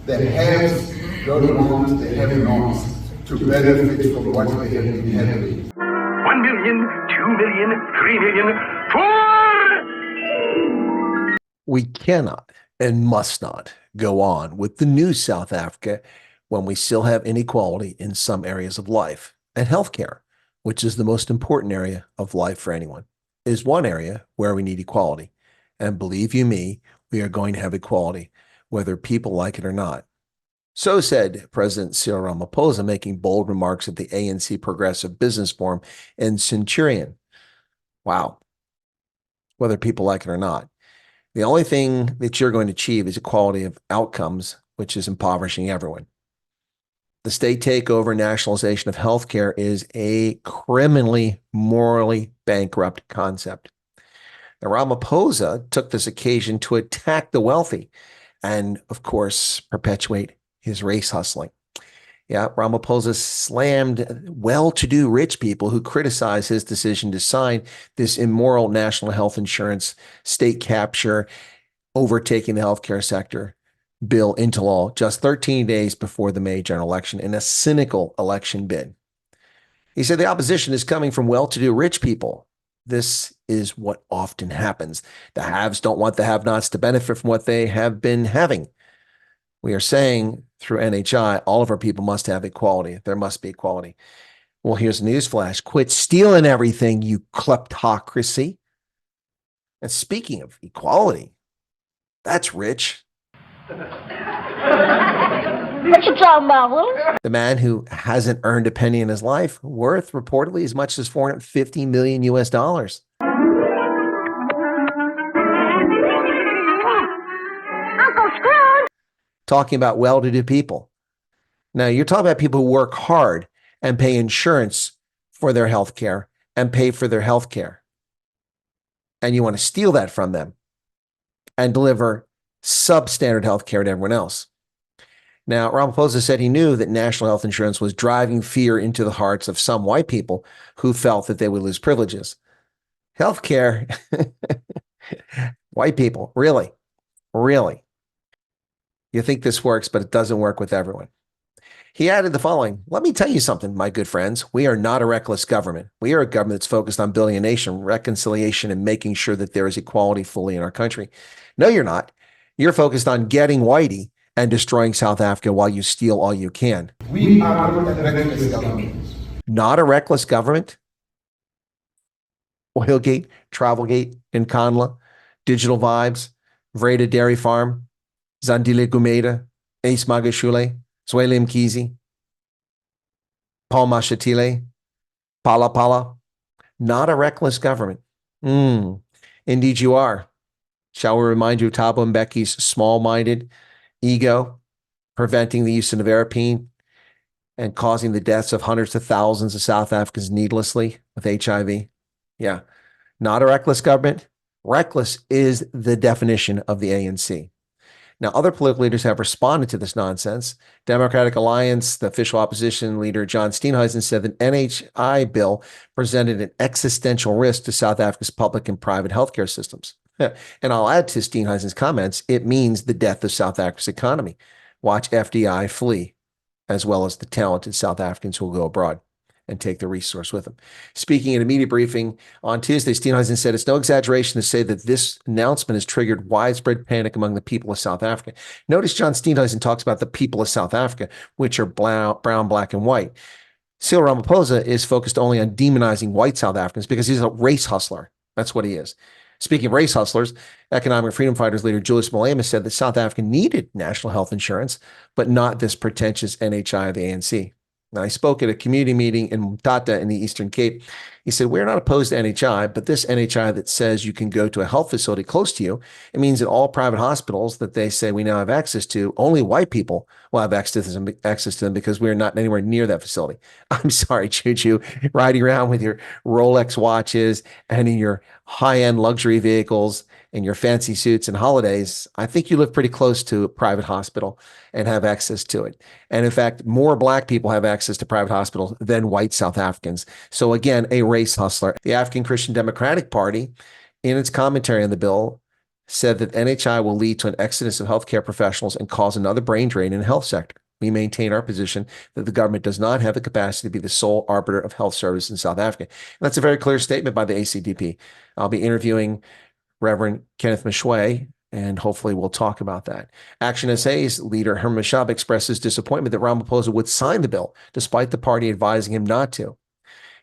The haves don't want the have-nots to benefit from what they have been having. 1 million, 2 million, 3 million, 4! We cannot and must not go on with the new South Africa when we still have inequality in some areas of life. And healthcare, which is the most important area of life for anyone, is one area where we need equality. And believe you me, we are going to have equality, whether people like it or not. So said President Cyril Ramaphosa, making bold remarks at the ANC Progressive Business Forum in Centurion. Wow. Whether people like it or not. The only thing that you're going to achieve is equality of outcomes, which is impoverishing everyone. The state takeover and nationalization of healthcare is a criminally, morally bankrupt concept. Now, Ramaphosa took this occasion to attack the wealthy and, of course, perpetuate his race hustling. Yeah, Ramaphosa slammed well-to-do rich people who criticized his decision to sign this immoral national health insurance state capture, overtaking the healthcare sector bill into law just 13 days before the May general election in a cynical election bid. He said the opposition is coming from well-to-do rich people. This is what often happens. The haves don't want the have-nots to benefit from what they have been having. We are saying through NHI, all of our people must have equality. There must be equality. Well, here's a newsflash. Quit stealing everything, you kleptocracy. And speaking of equality, that's rich. What you talking about, Willie? The man who hasn't earned a penny in his life, worth reportedly as much as $450 million US. Uncle Scrooge! Talking about well-to-do people. Now, you're talking about people who work hard and pay insurance for their health care and pay for their health care. And you want to steal that from them and deliver substandard health care to everyone else. Now, Ramaphosa said he knew that national health insurance was driving fear into the hearts of some white people who felt that they would lose privileges. Health care, white people, really? You think this works, but it doesn't work with everyone. He added the following: let me tell you something, my good friends. We are not a reckless government. We are a government that's focused on building a nation, reconciliation, and making sure that there is equality fully in our country. No, you're not. You're focused on getting whitey and destroying South Africa while you steal all you can. We are not a reckless government. Not a reckless government? Oilgate, Travelgate, Nkanla, Digital Vibes, Vreda Dairy Farm, Zandile Gumeda, Ace Magashule, Zweli Mkhize, Paul Mashatile, Pala Pala. Not a reckless government. Indeed you are. Shall we remind you of Thabo Mbeki's small-minded ego, preventing the use of nevirapine and causing the deaths of hundreds of thousands of South Africans needlessly with HIV? Yeah, not a reckless government. Reckless is the definition of the ANC. Now, other political leaders have responded to this nonsense. Democratic Alliance, the official opposition leader, John Steenhuisen, said that NHI bill presented an existential risk to South Africa's public and private healthcare systems. And I'll add to Steenhuisen's comments, it means the death of South Africa's economy. Watch FDI flee, as well as the talented South Africans who will go abroad and take the resource with them. Speaking at a media briefing on Tuesday, Steenhuisen said it's no exaggeration to say that this announcement has triggered widespread panic among the people of South Africa. Notice John Steenhuisen talks about the people of South Africa, which are brown, black, and white. Cyril Ramaphosa is focused only on demonizing white South Africans because he's a race hustler. That's what he is. Speaking of race hustlers, economic freedom fighters leader Julius Malema said that South Africa needed national health insurance, but not this pretentious NHI of the ANC. Now, I spoke at a community meeting in Mthatha in the Eastern Cape. He said, we're not opposed to NHI, but this NHI that says you can go to a health facility close to you, it means that all private hospitals that they say we now have access to, only white people will have access to them because we're not anywhere near that facility. I'm sorry, Choo-Choo, riding around with your Rolex watches and in your high-end luxury vehicles and your fancy suits and holidays. I think you live pretty close to a private hospital and have access to it. And in fact, more black people have access to private hospitals than white South Africans. So again, a race hustler. The African Christian Democratic Party, in its commentary on the bill, said that NHI will lead to an exodus of healthcare professionals and cause another brain drain in the health sector. We maintain our position that the government does not have the capacity to be the sole arbiter of health service in South Africa. And that's a very clear statement by the ACDP. I'll be interviewing Reverend Kenneth Mishwe, and hopefully we'll talk about that. Action SA's leader, Herman Mashab, expresses disappointment that Ramaphosa would sign the bill, despite the party advising him not to.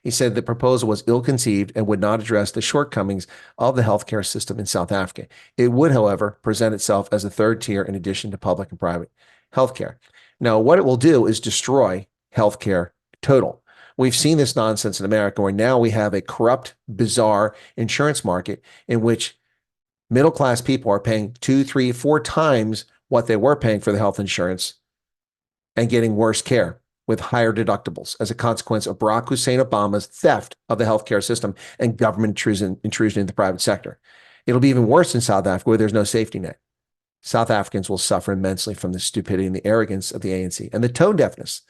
He said the proposal was ill-conceived and would not address the shortcomings of the healthcare system in South Africa. It would, however, present itself as a third tier in addition to public and private healthcare. Now, what it will do is destroy healthcare total. We've seen this nonsense in America, where now we have a corrupt, bizarre insurance market in which middle-class people are paying 2, 3, 4 times what they were paying for the health insurance and getting worse care with higher deductibles as a consequence of Barack Hussein Obama's theft of the healthcare system and government intrusion into the private sector. It'll be even worse in South Africa, where there's no safety net. South Africans will suffer immensely from the stupidity and the arrogance of the ANC and the tone deafness.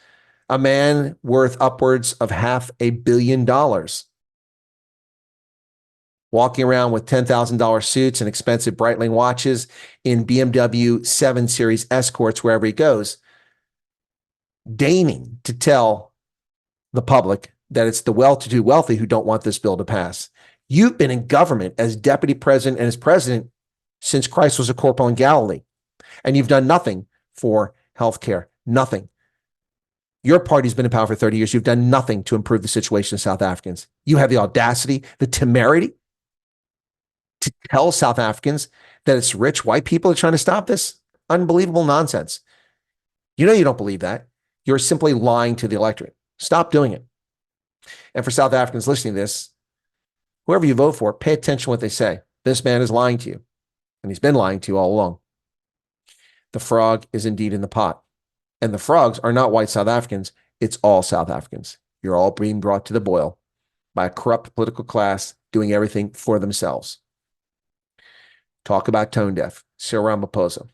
A man worth upwards of $500 million walking around with $10,000 suits and expensive Breitling watches in BMW 7 Series escorts wherever he goes, deigning to tell the public that it's the well-to-do wealthy who don't want this bill to pass. You've been in government as deputy president and as president since Christ was a corporal in Galilee, and you've done nothing for healthcare, nothing. Your party's been in power for 30 years. You've done nothing to improve the situation of South Africans. You have the audacity, the temerity to tell South Africans that it's rich white people are trying to stop this? Unbelievable nonsense. You know you don't believe that. You're simply lying to the electorate. Stop doing it. And for South Africans listening to this, whoever you vote for, pay attention to what they say. This man is lying to you, and he's been lying to you all along. The frog is indeed in the pot. And the frogs are not white South Africans. It's all South Africans. You're all being brought to the boil by a corrupt political class doing everything for themselves. Talk about tone deaf. Cyril Ramaphosa.